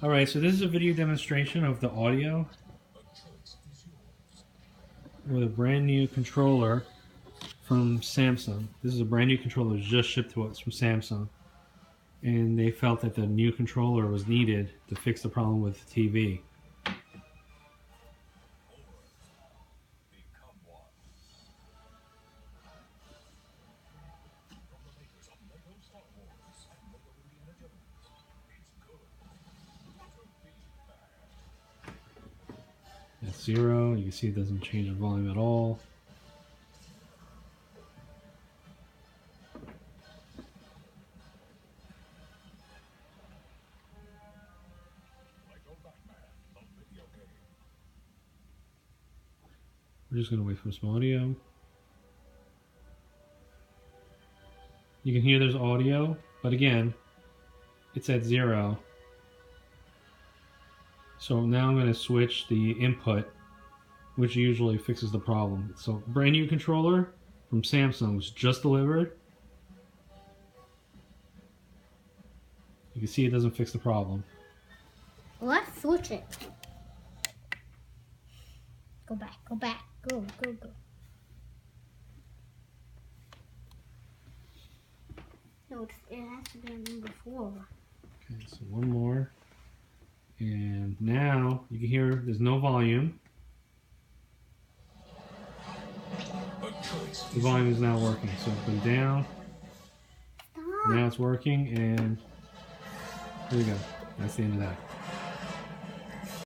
Alright, so this is a video demonstration of the audio with a brand new controller from Samsung. This is a brand new controller that was just shipped to us from Samsung. And they felt that the new controller was needed to fix the problem with the TV. That's 0. You can see it doesn't change the volume at all. We're just going to wait for some audio. You can hear there's audio, but again, it's at 0. So now I'm going to switch the input, which usually fixes the problem. So brand new controller from Samsung was just delivered. You can see it doesn't fix the problem. Let's switch it. Go back, go back, go, go, go. No, it has to be on number 4. Okay, so one more. And now you can hear there's no volume. The volume is now working. So it went down. Stop. Now it's working, and here we go. That's the end of that.